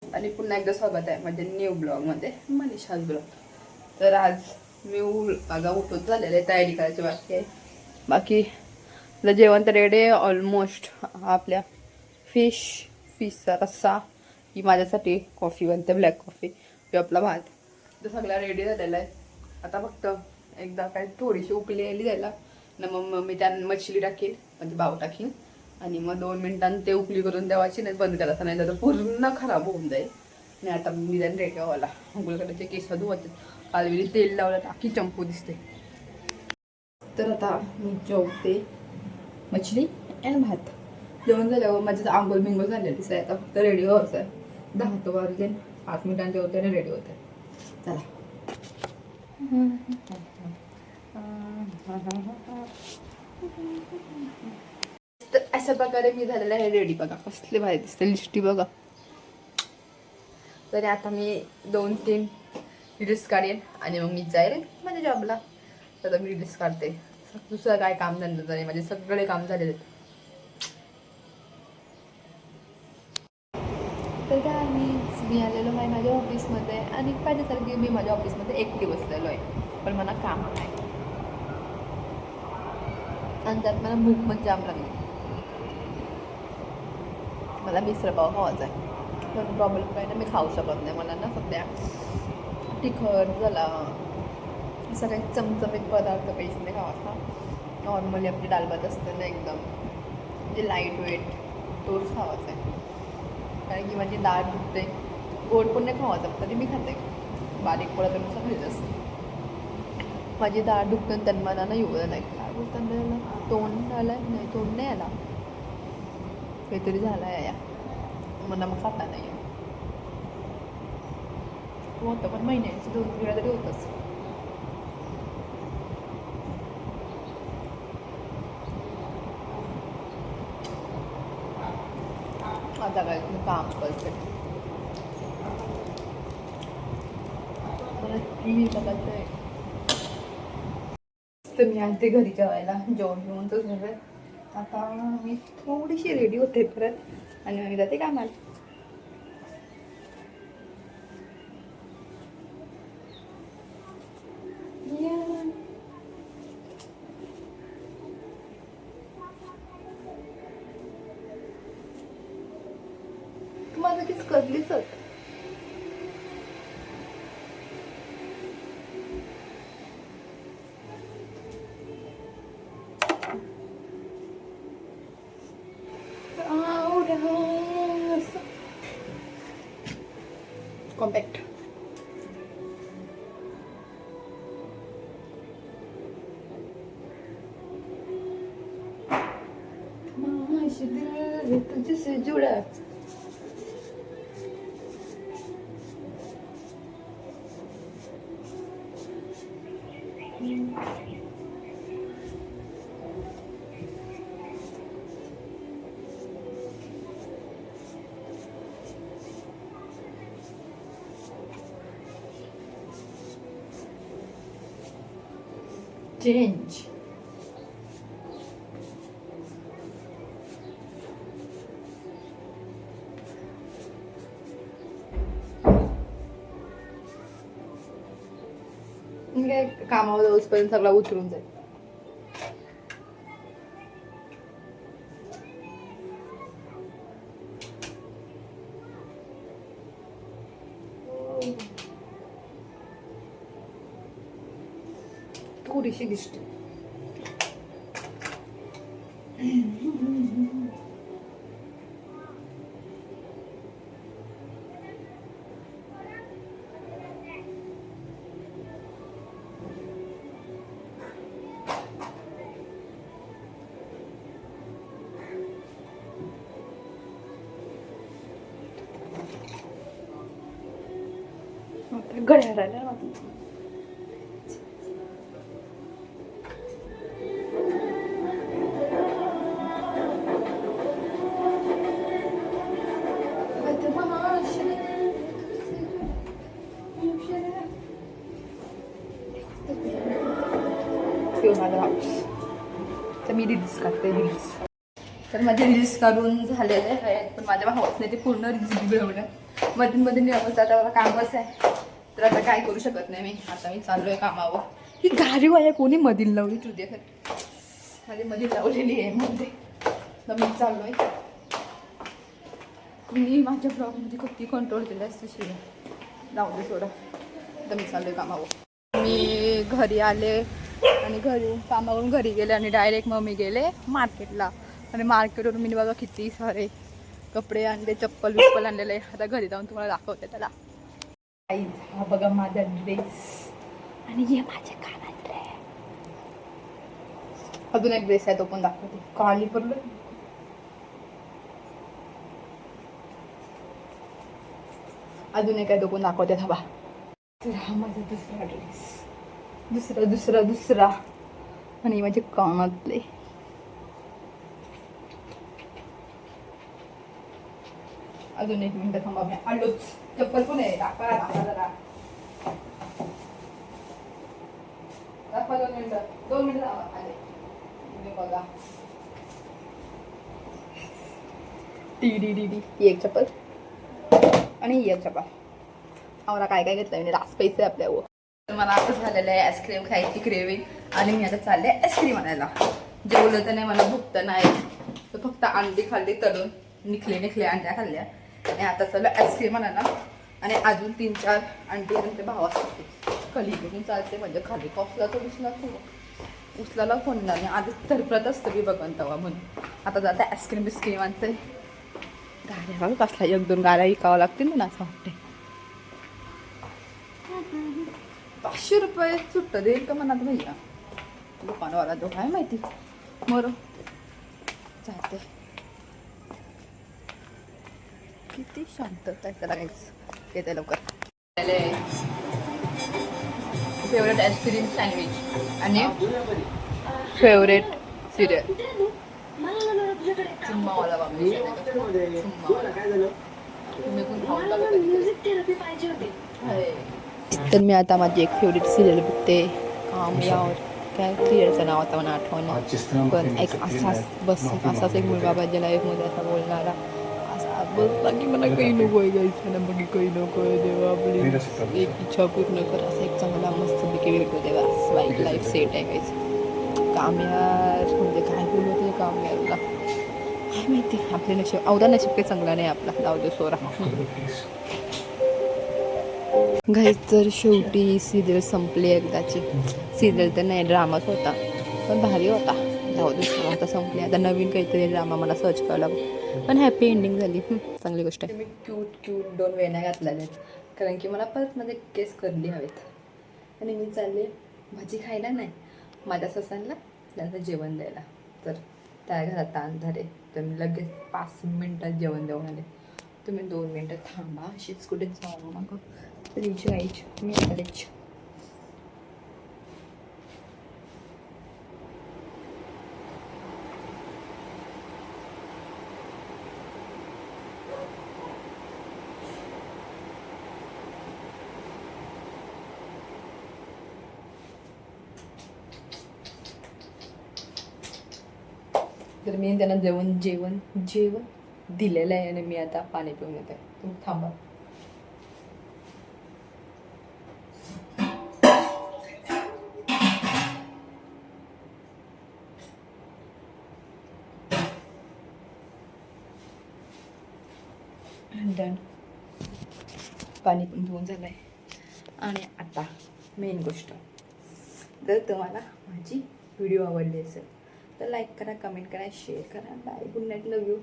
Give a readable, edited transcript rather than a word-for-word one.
आणि पुन्हा एकदा स्वागत आहे माझ्या न्यू ब्लॉगमध्ये, मनीषाज ब्लॉग. तर आज मी माझा उठून झालेलं आहे, तयारी करायची बाकी आहे. बाकी जेवण तर रेडी आहे ऑलमोस्ट. आपल्या फिशचा रस्सा, ही माझ्यासाठी कॉफी बनते, ब्लॅक कॉफी, आपला भात, तर सगळा रेडी झालेला आहे. आता फक्त एकदा काय थोडीशी उकळी आली जायला ना, मग मी त्या मछली टाकीन, म्हणजे बाव टाकीन, आणि मग 2 मिनिटांनी ते उकळी करून द्यावाची, नाही बंद करायचं, नाही तर पूर्ण खराब होऊन जाईल. आणि आता मी त्याने रेडी व्हायला उकळीकडे केस धुवायचे, कालवेली तेल लावलं तर अख्खी चंपू दिसते. तर आता मी जेवते मछली आणि भात. जेवण झाल्यावर माझं आंघोळ बिंगोळ झालेली दिसते. आता फक्त रेडी व्हायचं आहे. 10 वाजले, 5 मिनिटांनी जेवते आणि रेडी होते. चला. तर अशा प्रकारे मी झालेलं आहे रेडी. बघा कसले भारी दिसते, लिस्टी बघा. तरी आता मी 2-3 रील्स काढेन आणि मग मी जाईल माझ्या जॉबला. तर मी रील्स काढते, दुसरं काय काम धंदा नाही, माझे सगळे काम झालेले आहेत. तर काय मी आलेलो आहे माझ्या ऑफिसमध्ये, आणि पाहिजेसारखी मी माझ्या ऑफिसमध्ये एकटी बसलेलो आहे, पण मला काम नाही. आणि त्यात मला भूक पण जाम लागली. मला मिसळपाव खावायचा आहे, पण प्रॉब्लेम काय ना, मी खाऊ शकत नाही. मला ना सध्या तिखट झाला, असं काही चमचमीत पदार्थ काहीच नाही खावायचा. नॉर्मली आपली डालभात असते ना, एकदम म्हणजे लाईट वेट, तोच खावायचा आहे. कारण की माझी डाळ दुखते. गोड पण नाही खावायचं, तरी मी खाते. बारीक पडत नुसतं खायचं असते. माझी डाळ दुखते आणि त्यांना मला ना एवढं नाही, काय बोलतात मला, तोंड आलं नाही, तोंड नाही आला, काहीतरी झालं आहे या, मला मग खाता नाही होतं. पण महिन्याची 2 वेळा तरी होतच. आता काय तुम्ही काम करते, मी बघायचं आहे. तर मी आणते घरी जेवायला, जेवण घेऊन तर झालं. आता मी थोडीशी रेडी होते परत, आणि मग जाते कामाला. तुम्हाला किस कधलीच होत. कॉम्पॅक्ट तुझसे जुड़ा. चेंज. काय कामावर जाऊसपर्यंत सगळा उतरून जाईल. थोडीशी दिसते. घड्याळाला माझा हाऊस. तर मी रील्स काढते, तर माझे रील्स काढून झालेले आहेत, पण माझ्या भावाने ते पूर्ण रील्स बिघडवल्या. मध्ये मध्ये नियमच आता मला कामच आहे, तर आता काय करू शकत नाही मी. आता मी चाललोय कामावर. ही गाडी वाया कोणी मधील लावली तुझ्या माझी मध्ये लावलेली आहे मध्ये, तर मी चाललोय. मी माझ्या ब्लॉगमध्ये किती कंट्रोल केलं असतं शिवाय लावले सोडा. तर मी चाललोय कामावर. मी घरी आले आणि कामावरून घरी गेले आणि डायरेक्ट मग मी गेले मार्केटला. आणि मार्केटवरून मी बघा किती सारे कपडे आणले, चप्पल विप्पल आणलेले आहे. आता घरी जाऊन तुम्हाला दाखवते त्याला. हा बघा माझा ड्रेस आणि हे माझे कानातले. अजून एक ड्रेस आहे तो पण दाखवते. काली पडलं. अजून एक आहे तो पण दाखवते हवा. तर हा माझा दुसरा ड्रेस, दुसरा आणि माझे कानातले. अजून 1 मिनिट थांबा, मी आलोच. चप्पल पण आहे. दाखवा जरा. दाखवा 2 मिनिटं. 2 मिनिटं आले. बघा टी एक चप्पल आणि ही एक चप्पल. आम्हाला काय काय घेतलं मी, रास पैसे आपल्यावर. तर मला आता झालेलं आहे आईस्क्रीम खायची क्रेविंग आणि मी आता चालले आईस्क्रीम आणायला. जेवलं तर नाही, मला भूक तर नाही, तर फक्त अंडी खाल्ली तळून, निखले अंड्या खाल्ल्या आणि आता चाललं आईस्क्रीम आणायला. आणि अजून 3-4 अंडी आणि ते भाव असते कली घेऊन चालते. म्हणजे खाली कॉफला तर उचलाला फोन नाही, आधीच तरप्रत असतं मी बघन तवा म्हणून. आता जाते आईस्क्रीम बिस्क्रीम आणते. गाड्या बघा कसला 1-2 गाड्या विकावं लागतील ना असं वाटते. 500 रुपये सुट्ट देईल का मनात भैया दुकानवाला, जो काय माहिती. मरो जाते. किती शांत काय त्याला काहीच येते लवकर. फेवरेट आईस्क्रीम सँडविच आणि फेवरेट सिरियल चुम्मावाला बाबू. तुम्ही पण खाऊन तर मी आता माझी एक फेवरेट सिरियल बघते. कामयावर काय सिरियलचं नाव आता मला आठवण, पण एक असाच एक मुलगा पाहिजे लाईफमध्ये असा बोलणारा. बाकी मला काही नको आहे गायचं, बाकी काही नको आहे. देवा आपली एक इच्छा पूर्ण कर. असं एक चांगला मस्त पैकी भेटू देवा. वाईट लाईफ सेट आहे गायचं. कामयार म्हणजे काय बोलत आहे कामयारला काय माहिती. आपले नशीब अवधा नशीब काही चांगला नाही आपला. जाऊ दे सोरा. गाईज तर शेवटी सिरियल संपली एकदाची. सिरियल तर नाही, ड्रामाच होता पण भारी होता. जाऊ दे आता संपली. आता नवीन काहीतरी ड्रामा मला सर्च करायला, पण हॅपी एंडिंग झाली. चांगली गोष्ट आहे. मी क्यूट 2 वेण्या घातलेल्या आहेत, कारण की मला परत मध्ये केस करली हवेत. आणि मी चालले भाजी खायला नाही, माझ्या ससांना त्यांचं जेवण द्यायला. तर त्या घरात ताण झाले, तर मी लगेच 5 मिनिटात जेवण देऊन आले. तुम्ही 2 मिनिटं थांबा, अशीच कुठे जाऊ नका. तुमची आईची मी आलेच. तर मी त्यांना जेवण दिलेलं आहे आणि मी आता पाणी पिऊन येते. तुम्ही थांबा. डन. पाणी पण पिऊन झालं आहे. आणि आता मेन गोष्ट, जर तुम्हाला माझी व्हिडिओ आवडली असेल तर लाईक करा, कमेंट करा, शेअर करा. Bye, good night, love you.